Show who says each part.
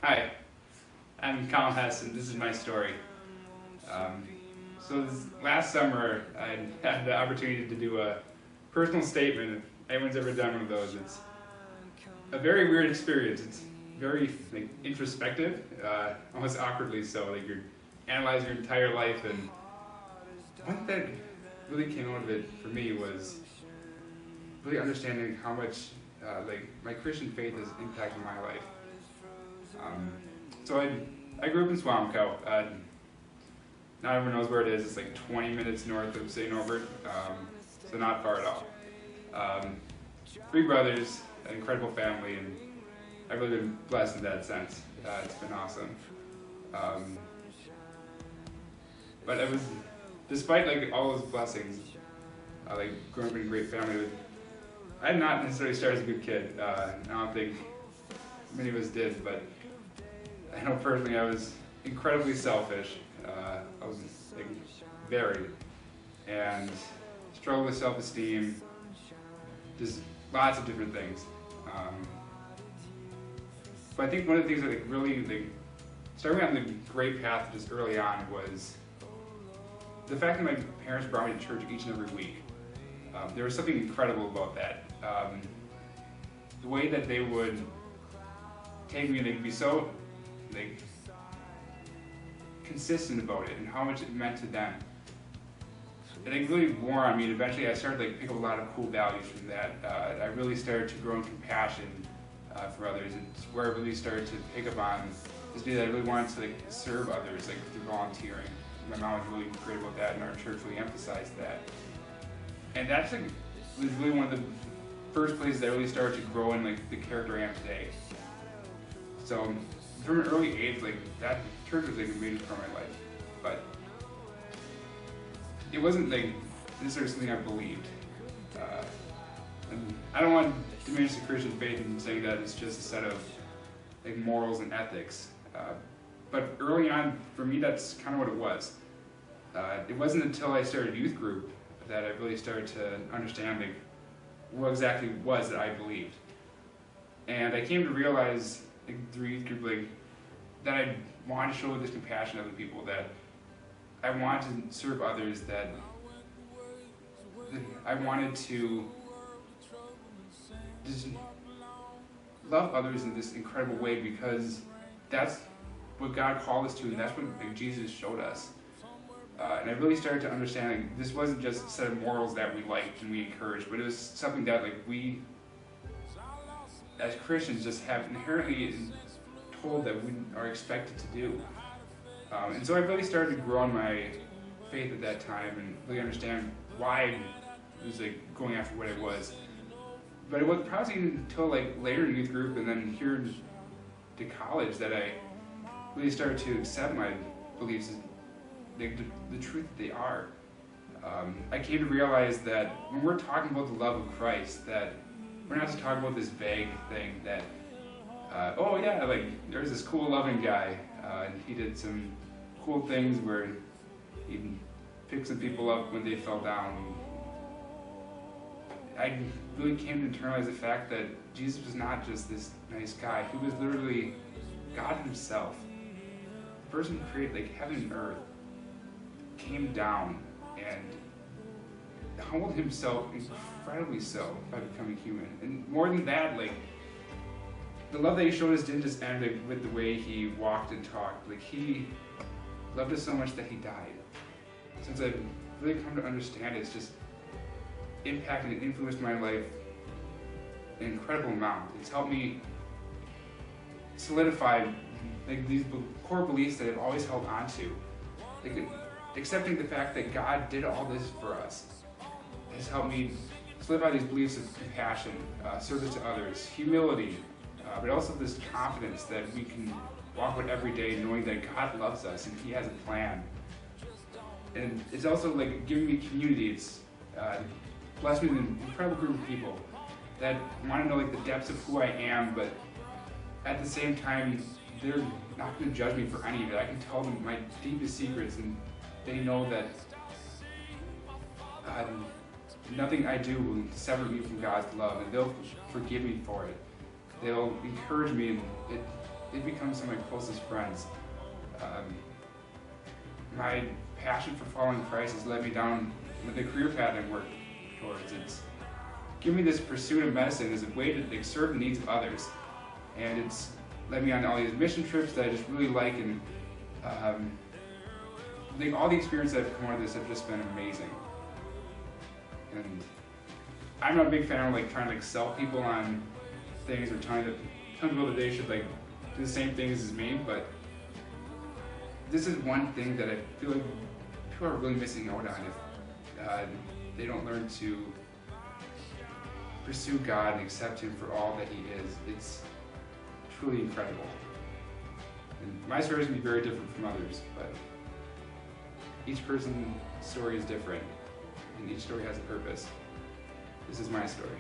Speaker 1: Hi, I'm Collin and this is my story. So this last summer, I had the opportunity to do a personal statement. If anyone's ever done one of those, it's a very weird experience. It's very introspective, almost awkwardly so. Like you're analyzing your entire life, and one thing that really came out of it for me was really understanding how much my Christian faith has impacted my life. Um, so I grew up in Swamco. Not everyone knows where it is. It's like 20 minutes north of St. Norbert, so not far at all. Um, Three brothers, an incredible family, and I've really been blessed in that sense. It's been awesome. Um, but it was, despite all those blessings, growing up in a great family, I did not necessarily start as a good kid. I don't think many of us did, but I know personally I was incredibly selfish. I was very, and struggled with self-esteem, just lots of different things. But I think one of the things that really started me on the great path just early on was the fact that my parents brought me to church each and every week. There was something incredible about that. The way that they would take me and they'd be so consistent about it and how much it meant to them. And it really wore on me, and eventually I started to pick up a lot of cool values from that. I really started to grow in compassion for others. It's where I really started to pick up on this idea that I really wanted to serve others through volunteering. My mom was really great about that, and our church really emphasized that. And that's was really one of the first places I really started to grow in the character I am today. So from an early age, that church was a major part of my life, but it wasn't necessarily something I believed. And I don't want to diminish the Christian faith in saying that it's just a set of morals and ethics. But early on, for me, that's kind of what it was. It wasn't until I started youth group that I really started to understand what exactly it was that I believed. And I came to realize through youth group that I wanted to show this compassion to other people, that I wanted to serve others, that I wanted to just love others in this incredible way, because that's what God called us to, and that's what Jesus showed us. And I really started to understand this wasn't just a set of morals that we liked and we encouraged, but it was something that we as Christians just have inherently told that we are expected to do. And so I really started to grow in my faith at that time and really understand why I was going after what it was. But it was probably until later in youth group and then here to college that I really started to accept my beliefs as the truth that they are. I came to realize that when we're talking about the love of Christ, that we're not just talking about this vague thing that, oh yeah, there's this cool loving guy, and he did some cool things where he picked some people up when they fell down. I really came to internalize the fact that Jesus was not just this nice guy. He was literally God himself. The person who created heaven and earth came down and humbled himself incredibly so by becoming human. And more than that, the love that he showed us didn't just end with the way he walked and talked. He loved us so much that he died. Since I've really come to understand it, it's just impacted and influenced my life an incredible amount. It's helped me solidify these core beliefs that I've always held on to. Accepting the fact that God did all this for us has helped me solidify these beliefs of compassion, service to others, humility, but also this confidence that we can walk with every day knowing that God loves us and he has a plan. And it's also giving me community. It's blessed me with an incredible group of people that want to know the depths of who I am, but at the same time, they're not going to judge me for any of it. I can tell them my deepest secrets, and they know that nothing I do will sever me from God's love, and they'll forgive me for it. They'll encourage me, and they've become some of my closest friends. My passion for following Christ has led me down the career path I'm working towards. It's given me this pursuit of medicine as a way to like, serve the needs of others, and it's led me on all these mission trips that I just really like, and like all the experiences that have come out of this have just been amazing. And I'm not a big fan of like trying to like sell people on things or trying to tell people that they should like do the same things as me, but this is one thing that I feel like people are really missing out on if they don't learn to pursue God and accept Him for all that He is. It's truly incredible. And my story is going to be very different from others, but each person's story is different, and each story has a purpose. This is my story.